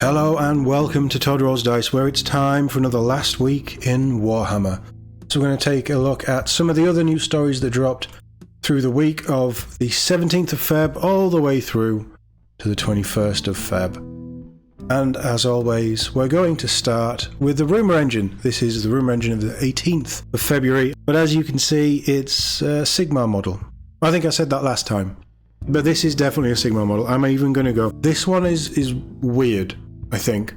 Hello and welcome to Todd Rolls Dice, where it's time for another last week in Warhammer. So we're going to take a look at some of the other news stories that dropped through the week of the 17th of Feb all the way through to the 21st of Feb. And as always, we're going to start with the Rumour Engine. This is the Rumour Engine of the 18th of February, but as you can see, it's a Sigma model. I think I said that last time, but this is definitely a Sigma model. I'm even going to go, this one is weird, I think.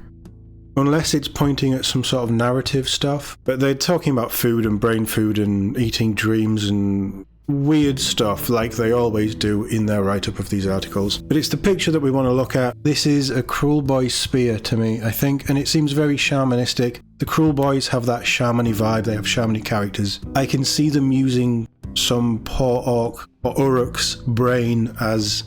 Unless it's pointing at some sort of narrative stuff. But they're talking about food and brain food and eating dreams and weird stuff like they always do in their write-up of these articles. But it's the picture that we want to look at. This is a Cruel Boy spear to me, I think, and it seems very shamanistic. The Cruel Boys have that shamany vibe, they have shamany characters. I can see them using some poor orc or Uruk's brain as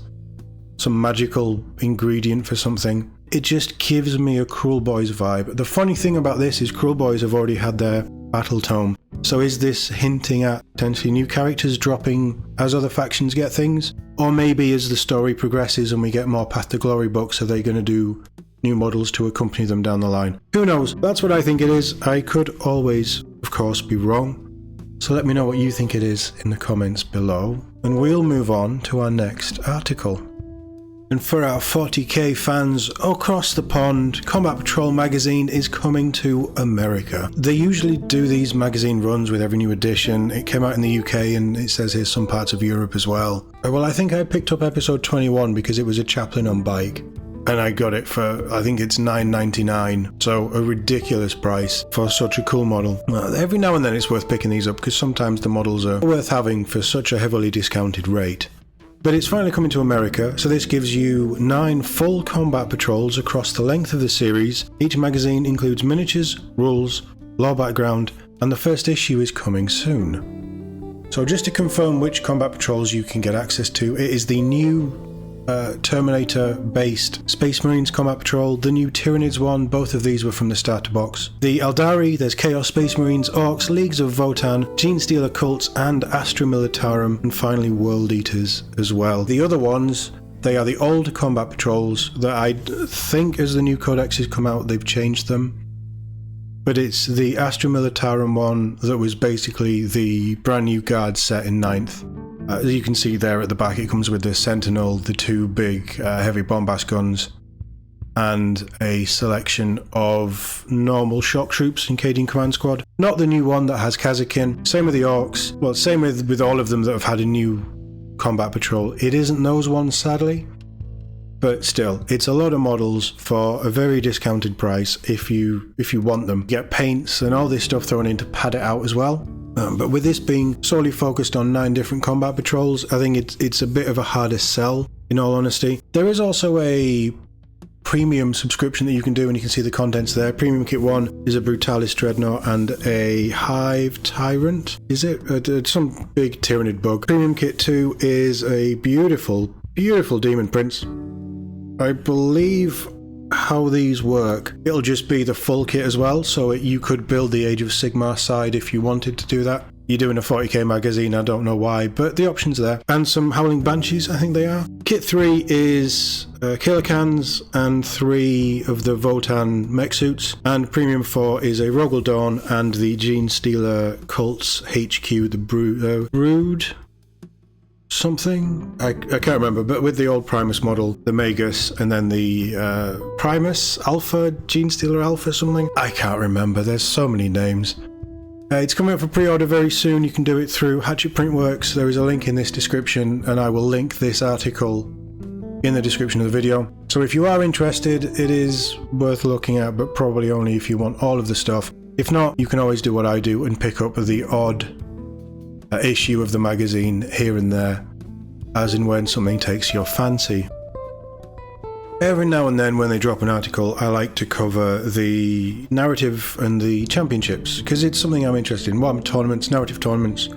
some magical ingredient for something. It just gives me a Cruel Boys vibe. The funny thing about this is Cruel Boys have already had their battle tome. So is this hinting at potentially new characters dropping as other factions get things? Or maybe as the story progresses and we get more Path to Glory books, are they going to do new models to accompany them down the line? Who knows? That's what I think it is. I could always, of course, be wrong. So let me know what you think it is in the comments below. And we'll move on to our next article. And for our 40k fans across the pond, Combat Patrol magazine is coming to America. They usually do these magazine runs with every new edition. It came out in the UK and it says here's some parts of Europe as well. Well, I think I picked up episode 21 because it was a chaplain on bike. And I got it for, I think it's $9.99, so a ridiculous price for such a cool model. Every now and then it's worth picking these up because sometimes the models are worth having for such a heavily discounted rate. But it's finally coming to America, so this gives you 9 full combat patrols across the length of the series. Each magazine includes miniatures, rules, lore background, and the first issue is coming soon. So just to confirm which combat patrols you can get access to, it is the new Terminator-based Space Marines Combat Patrol, the new Tyranids one, both of these were from the starter box. The Eldari, there's Chaos Space Marines, Orcs, Leagues of Votann, Genestealer Cults, and Astra Militarum, and finally World Eaters as well. The other ones, they are the old Combat Patrols that I think as the new codexes come out, they've changed them. But it's the Astra Militarum one that was basically the brand new Guard set in 9th. As you can see there at the back, it comes with the Sentinel, the 2 big heavy bombast guns, and a selection of normal shock troops in Cadian Command Squad. Not the new one that has Kazakin. Same with the Orcs. Well, same with all of them that have had a new combat patrol. It isn't those ones, sadly. But still, it's a lot of models for a very discounted price if you want them. You get paints and all this stuff thrown in to pad it out as well. But with this being solely focused on 9 different combat patrols, I think it's a bit of a harder sell, in all honesty. There is also a premium subscription that you can do, and you can see the contents there. Premium Kit 1 is a Brutalis Dreadnought and a Hive Tyrant. Is it? Some big Tyranid bug. Premium Kit 2 is a beautiful, beautiful Demon Prince. I believe how these work, it'll just be the full kit as well, so you could build the Age of Sigmar side if you wanted to do that. You're doing a 40k magazine, I don't know why, but the option's there. And some Howling Banshees, I think they are. Kit 3 is Killer Cans and 3 of the Votann mech suits, and Premium 4 is a Rogel Dawn and the Genestealer Cults HQ, the Brood? Something? I can't remember, but with the old Primus model, the Magus, and then the Primus Alpha, Genestealer Alpha something? I can't remember, there's so many names. It's coming up for pre-order very soon. You can do it through Hatchet Printworks. There is a link in this description, and I will link this article in the description of the video. So if you are interested, it is worth looking at, but probably only if you want all of the stuff. If not, you can always do what I do and pick up the odd issue of the magazine here and there, as in when something takes your fancy. Every now and then when they drop an article, I like to cover the narrative and the championships, because it's something I'm interested in. Warhammer tournaments, narrative tournaments,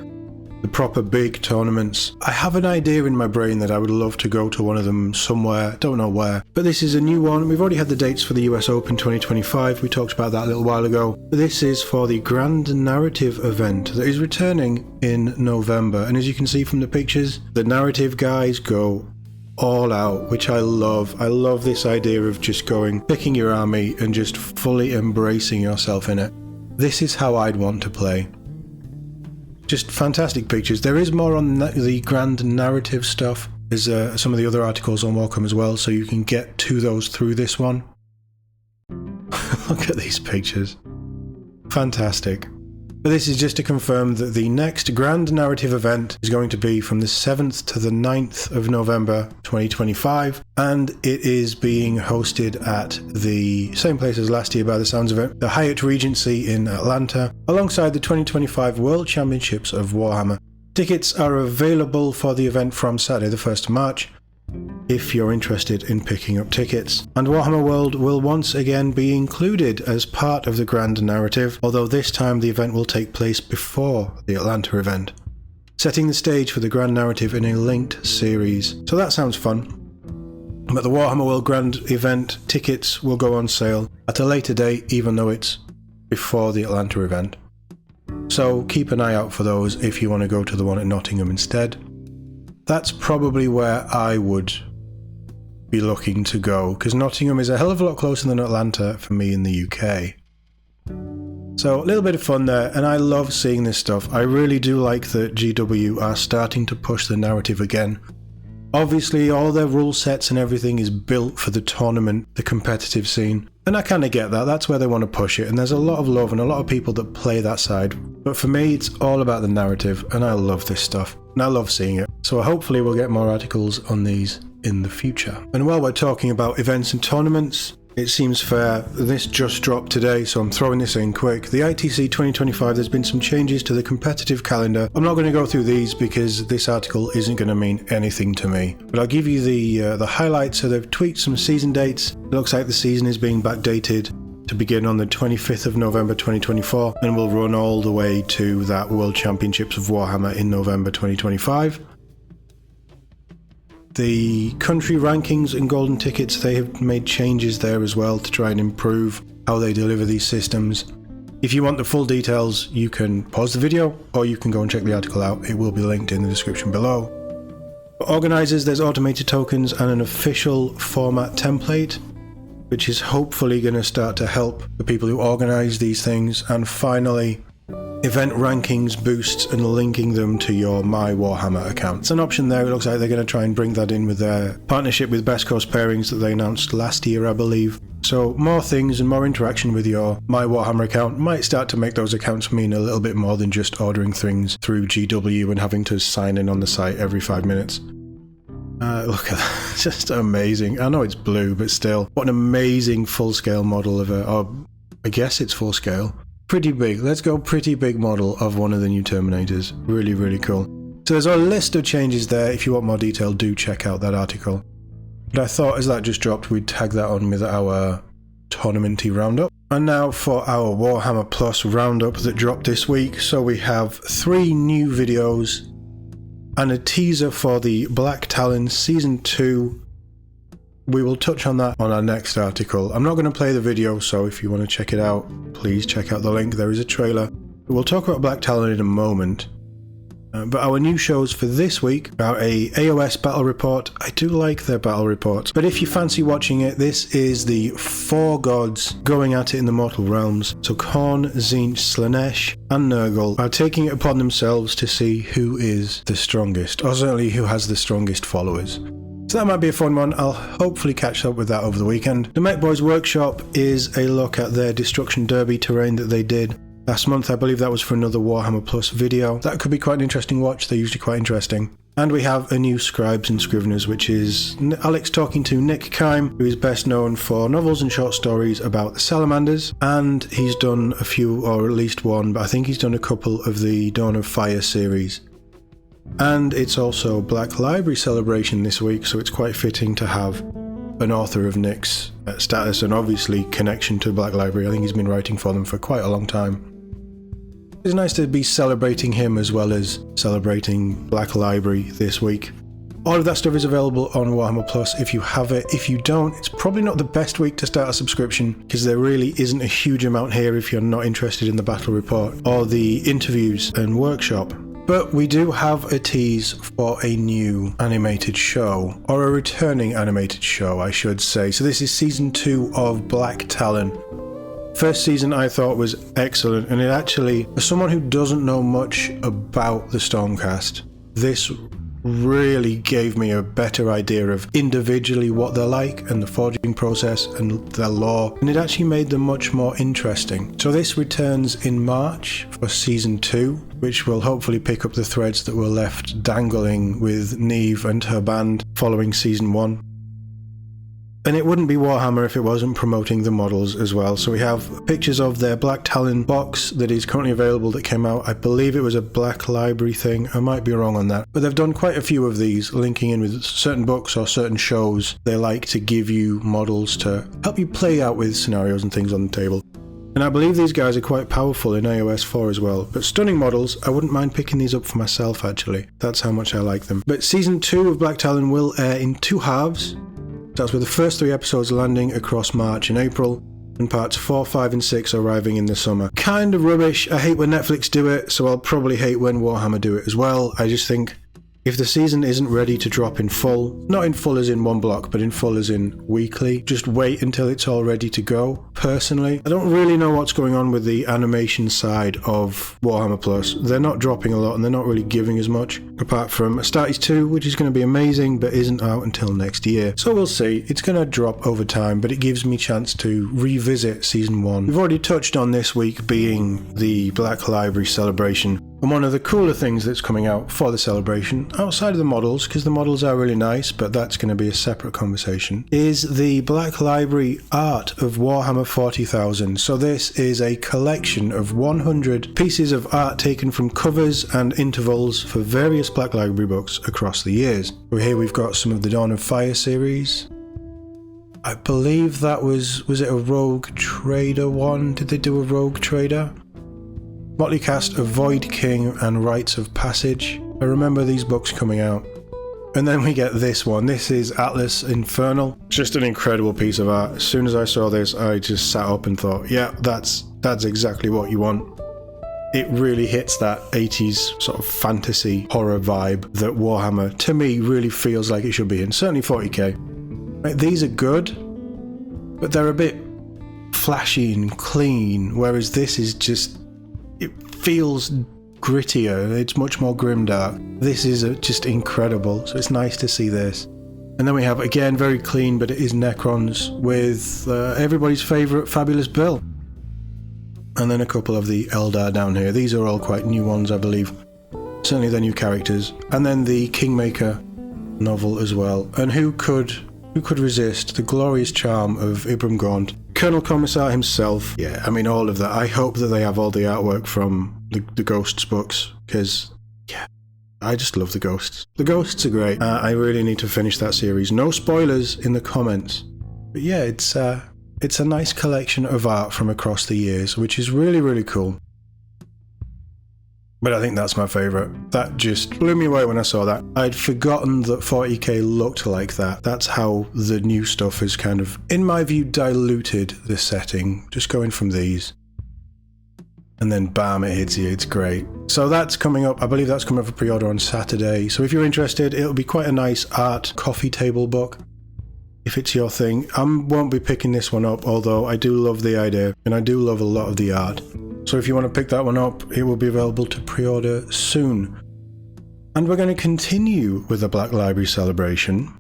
the proper big tournaments. I have an idea in my brain that I would love to go to one of them somewhere, don't know where. But this is a new one. We've already had the dates for the US Open 2025. We talked about that a little while ago. This is for the Grand Narrative event that is returning in November. And as you can see from the pictures, the narrative guys go all out, which I love. I love this idea of just picking your army and just fully embracing yourself in it. This is how I'd want to play. Just fantastic pictures. There is more on the grand narrative stuff. There's some of the other articles on WarCom as well, so you can get to those through this one. Look at these pictures. Fantastic. But this is just to confirm that the next grand narrative event is going to be from the 7th to the 9th of November 2025, and it is being hosted at the same place as last year by the sounds of it, the Hyatt Regency in Atlanta, alongside the 2025 World Championships of Warhammer. Tickets are available for the event from Saturday the 1st of March, if you're interested in picking up tickets. And Warhammer World will once again be included as part of the grand narrative, although this time the event will take place before the Atlanta event, setting the stage for the grand narrative in a linked series. So that sounds fun. But the Warhammer World Grand event tickets will go on sale at a later date, even though it's before the Atlanta event. So keep an eye out for those if you want to go to the one at Nottingham instead. That's probably where I would be looking to go, because Nottingham is a hell of a lot closer than Atlanta for me in the UK. So a little bit of fun there, and I love seeing this stuff. I really do like that GW are starting to push the narrative again. Obviously all their rule sets and everything is built for the tournament, the competitive scene, and I kind of get that. That's where they want to push it, and there's a lot of love and a lot of people that play that side. But for me, it's all about the narrative, and I love this stuff, and I love seeing it. So hopefully we'll get more articles on these in the future. And while we're talking about events and tournaments, it seems fair, this just dropped today, so I'm throwing this in quick. The ITC 2025, there's been some changes to the competitive calendar. I'm not going to go through these because this article isn't going to mean anything to me. But I'll give you the highlights. So they've tweaked some season dates. It looks like the season is being backdated to begin on the 25th of November 2024 and will run all the way to that World Championships of Warhammer in November 2025. The country rankings and golden tickets, they have made changes there as well to try and improve how they deliver these systems. If you want the full details, you can pause the video or you can go and check the article out. It will be linked in the description below. For organisers, there's automated tokens and an official format template, which is hopefully going to start to help the people who organise these things. And finally, event rankings boosts and linking them to your My Warhammer account. It's an option there. It looks like they're going to try and bring that in with their partnership with Best Coast Pairings that they announced last year, I believe. So more things and more interaction with your My Warhammer account might start to make those accounts mean a little bit more than just ordering things through GW and having to sign in on the site every 5 minutes. Look at that, just amazing. I know it's blue, but still, what an amazing full-scale model of I guess it's full-scale. Pretty big. Let's go pretty big model of one of the new Terminators. Really, really cool. So there's a list of changes there. If you want more detail, do check out that article. But I thought as that just dropped, we'd tag that on with our tournamenty roundup. And now for our Warhammer Plus roundup that dropped this week. So we have 3 new videos and a teaser for the Blacktalon Season 2. We will touch on that on our next article. I'm not going to play the video, so if you want to check it out, please check out the link. There is a trailer. We'll talk about Blacktalon in a moment. But our new shows for this week are a AOS battle report. I do like their battle reports, but if you fancy watching it, this is the 4 gods going at it in the mortal realms. So Khorne, Tzeentch, Slaanesh and Nurgle are taking it upon themselves to see who is the strongest, or certainly who has the strongest followers. So that might be a fun one. I'll hopefully catch up with that over the weekend. The Mech Boys Workshop is a look at their Destruction Derby terrain that they did last month. I believe that was for another Warhammer Plus video. That could be quite an interesting watch. They're usually quite interesting. And we have a new Scribes and Scriveners, which is Alex talking to Nick Kime, who is best known for novels and short stories about the Salamanders. And he's done a few, or at least one, but I think he's done a couple of the Dawn of Fire series. And it's also Black Library celebration this week, so it's quite fitting to have an author of Nick's status and obviously connection to Black Library. I think he's been writing for them for quite a long time. It's nice to be celebrating him as well as celebrating Black Library this week. All of that stuff is available on Warhammer Plus if you have it. If you don't, it's probably not the best week to start a subscription because there really isn't a huge amount here if you're not interested in the battle report or the interviews and workshop. But we do have a tease for a new animated show, or a returning animated show, I should say. So this is season 2 of Blacktalon. First season I thought was excellent, and it actually, as someone who doesn't know much about the Stormcast, this really gave me a better idea of individually what they're like and the forging process and their lore, and it actually made them much more interesting. So this returns in March for season 2, which will hopefully pick up the threads that were left dangling with Neve and her band following season 1. And it wouldn't be Warhammer if it wasn't promoting the models as well. So we have pictures of their Blacktalon box that is currently available that came out. I believe it was a Black Library thing. I might be wrong on that. But they've done quite a few of these, linking in with certain books or certain shows. They like to give you models to help you play out with scenarios and things on the table. And I believe these guys are quite powerful in iOS 4 as well. But stunning models, I wouldn't mind picking these up for myself actually. That's how much I like them. But season 2 of Blacktalon will air in 2 halves. That's with the first 3 episodes landing across March and April, and parts 4, 5 and 6 arriving in the summer. Kind of rubbish. I hate when Netflix do it, so I'll probably hate when Warhammer do it as well. I just think if the season isn't ready to drop in full, not in full as in one block, but in full as in weekly, just wait until it's all ready to go. Personally, I don't really know what's going on with the animation side of Warhammer Plus. They're not dropping a lot and they're not really giving as much, apart from Astartes 2, which is going to be amazing, but isn't out until next year. So we'll see. It's going to drop over time, but it gives me a chance to revisit season 1. We've already touched on this week being the Black Library celebration. And one of the cooler things that's coming out for the celebration, outside of the models, because the models are really nice, but that's going to be a separate conversation, is the Black Library art of Warhammer 40,000. So this is a collection of 100 pieces of art taken from covers and intervals for various Black Library books across the years. Here we've got some of the Dawn of Fire series. I believe that was it a Rogue Trader one? Did they do a Rogue Trader? Motley Cast of Void King and Rites of Passage. I remember these books coming out. And then we get this one. This is Atlas Infernal. Just an incredible piece of art. As soon as I saw this, I just sat up and thought, yeah, that's exactly what you want. It really hits that 80s sort of fantasy horror vibe that Warhammer, to me, really feels like it should be in. Certainly 40k. Right, these are good, but they're a bit flashy and clean, whereas this is just... it feels grittier, it's much more grimdark. This is just incredible, so it's nice to see this. And then we have, again, very clean, but it is Necrons with everybody's favourite Fabulous Bill. And then a couple of the Eldar down here. These are all quite new ones, I believe. Certainly they're new characters. And then the Kingmaker novel as well. And who could resist the glorious charm of Ibram Gaunt? Colonel Commissar himself. Yeah, I mean, all of that. I hope that they have all the artwork from the Ghosts books, because, yeah, I just love the Ghosts. The Ghosts are great. I really need to finish that series. No spoilers in the comments. But yeah, it's a nice collection of art from across the years, which is really, really cool. But I think that's my favourite. That just blew me away when I saw that. I'd forgotten that 40k looked like that. That's how the new stuff has kind of, in my view, diluted the setting. Just going from these. And then bam, it hits you. It's great. So that's coming up. I believe that's coming up for pre-order on Saturday. So if you're interested, it'll be quite a nice art coffee table book. If it's your thing. I won't be picking this one up, although I do love the idea. And I do love a lot of the art. So if you want to pick that one up, it will be available to pre-order soon. And we're going to continue with the Black Library celebration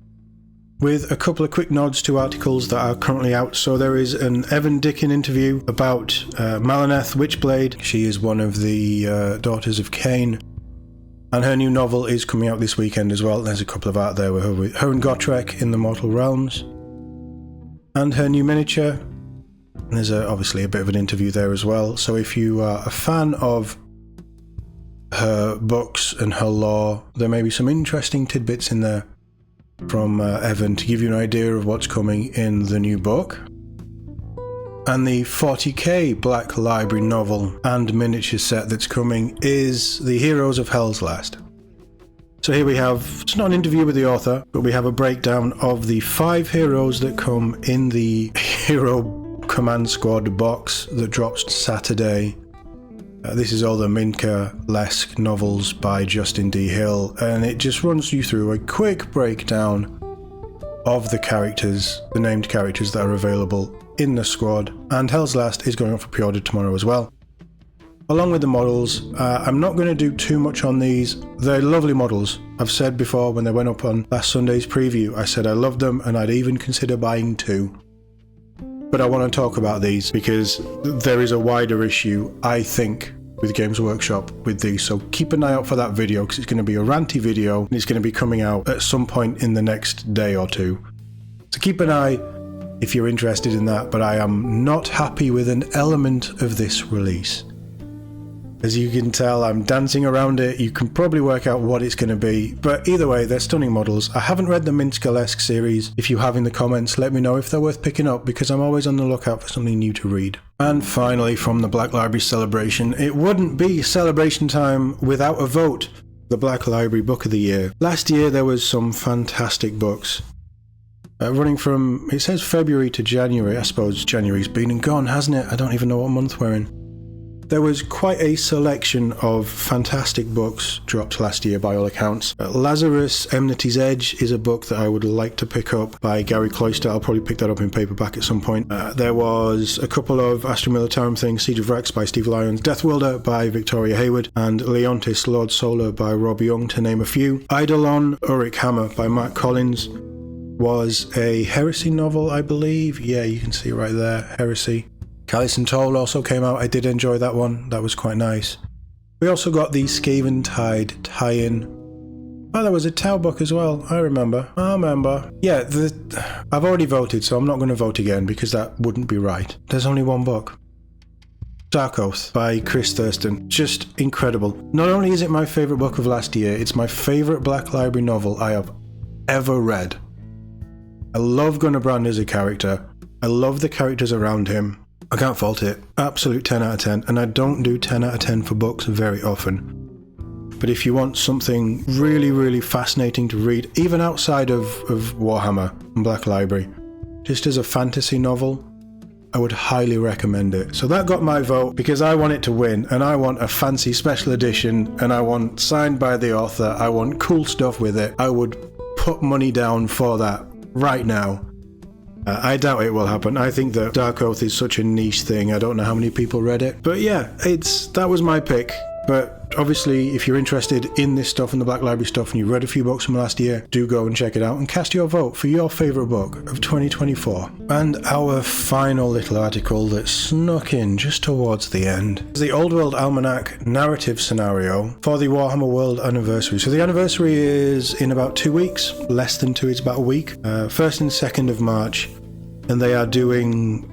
with a couple of quick nods to articles that are currently out. So there is an Evan Dickin interview about Malineth Witchblade. She is one of the daughters of Cain. And her new novel is coming out this weekend as well. There's a couple of art there with her and Gotrek in the Mortal Realms. And her new miniature. And there's obviously a bit of an interview there as well. So if you are a fan of her books and her lore, there may be some interesting tidbits in there from Evan to give you an idea of what's coming in the new book. And the 40k Black Library novel and miniature set that's coming is The Heroes of Hell's Last. So here we have, it's not an interview with the author, but we have a breakdown of the 5 heroes that come in the Hero Command Squad box that drops Saturday. This is all the Minka-esque novels by Justin D. Hill, and it just runs you through a quick breakdown of the characters, the named characters that are available in the squad, and Hell's Last is going up for pre-order tomorrow as well. Along with the models, I'm not going to do too much on these. They're lovely models. I've said before when they went up on last Sunday's preview, I said I loved them and I'd even consider buying 2. But I want to talk about these because there is a wider issue, I think, with Games Workshop with these. So keep an eye out for that video because it's going to be a ranty video and it's going to be coming out at some point in the next day or two. So keep an eye if you're interested in that, but I am not happy with an element of this release. As you can tell, I'm dancing around it. You can probably work out what it's going to be, but either way, they're stunning models. I haven't read the Minska-esque series. If you have in the comments, let me know if they're worth picking up because I'm always on the lookout for something new to read. And finally, from the Black Library celebration, it wouldn't be celebration time without a vote. The Black Library Book of the Year. Last year, there was some fantastic books. Running from, it says February to January. I suppose January's been and gone, hasn't it? I don't even know what month we're in. There was quite a selection of fantastic books dropped last year by all accounts. Lazarus, Enmity's Edge is a book that I would like to pick up by Gary Cloyster. I'll probably pick that up in paperback at some point. There was a couple of Astra Militarum things, Siege of Rex by Steve Lyons, Death Wilder by Victoria Hayward, and Leontis, Lord Solar by Rob Young, to name a few. Eidolon, Ulrich Hammer by Matt Collins was a Heresy novel, I believe. Yeah, you can see right there, Heresy. Callous and Toll also came out. I did enjoy that one. That was quite nice. We also got the Skaven Tide tie-in. Oh, there was a Tau book as well. I remember. Yeah, I've already voted, so I'm not going to vote again because that wouldn't be right. There's only one book. Dark Oath by Chris Thurston. Just incredible. Not only is it my favourite book of last year, it's my favourite Black Library novel I have ever read. I love Gunnar Brand as a character. I love the characters around him. I can't fault it. Absolute 10 out of 10. And I don't do 10 out of 10 for books very often. But if you want something really, really fascinating to read, even outside of Warhammer and Black Library, just as a fantasy novel, I would highly recommend it. So that got my vote because I want it to win, and I want a fancy special edition, and I want signed by the author. I want cool stuff with it. I would put money down for that right now. I doubt it will happen. I think that Dark Oath is such a niche thing. I don't know how many people read it. But yeah, that was my pick. But obviously, if you're interested in this stuff and the Black Library stuff and you read a few books from last year, do go and check it out and cast your vote for your favourite book of 2024. And our final little article that snuck in just towards the end is the Old World Almanac narrative scenario for the Warhammer World Anniversary. So the anniversary is in about 2 weeks, less than 2, it's about a week, 1st and 2nd of March. And they are doing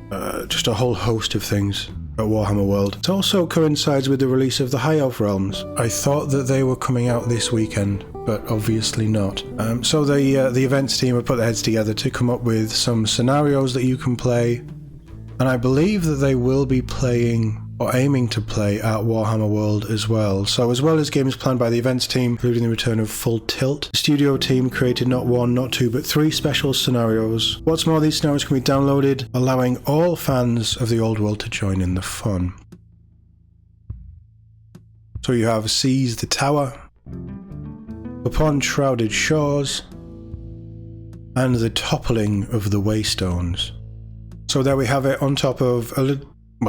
just a whole host of things at Warhammer World. It also coincides with the release of the High Elf Realms. I thought that they were coming out this weekend, but obviously not. So the events team have put their heads together to come up with some scenarios that you can play. And I believe that they will be playing, or aiming to play, at Warhammer World as well. So as well as games planned by the events team, including the return of Full Tilt, the studio team created not 1, not 2, but 3 special scenarios. What's more, these scenarios can be downloaded, allowing all fans of the old world to join in the fun. So you have Seize the Tower, Upon Shrouded Shores, and The Toppling of the Waystones. So there we have it, on top of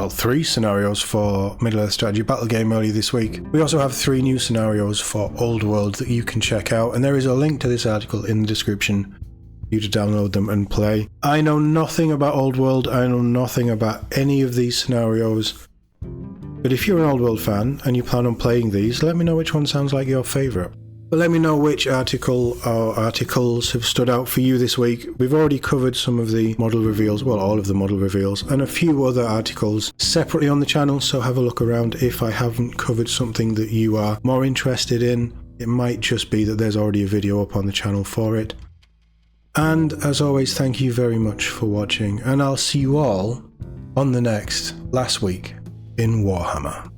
3 scenarios for Middle-earth Strategy Battle Game earlier this week. We also have 3 new scenarios for Old World that you can check out, and there is a link to this article in the description for you to download them and play. I know nothing about Old World, I know nothing about any of these scenarios, but if you're an Old World fan and you plan on playing these, let me know which one sounds like your favourite. But let me know which article or articles have stood out for you this week. We've already covered some of the model reveals, well, all of the model reveals, and a few other articles separately on the channel, so have a look around if I haven't covered something that you are more interested in. It might just be that there's already a video up on the channel for it. And as always, thank you very much for watching, and I'll see you all on the next Last Week in Warhammer.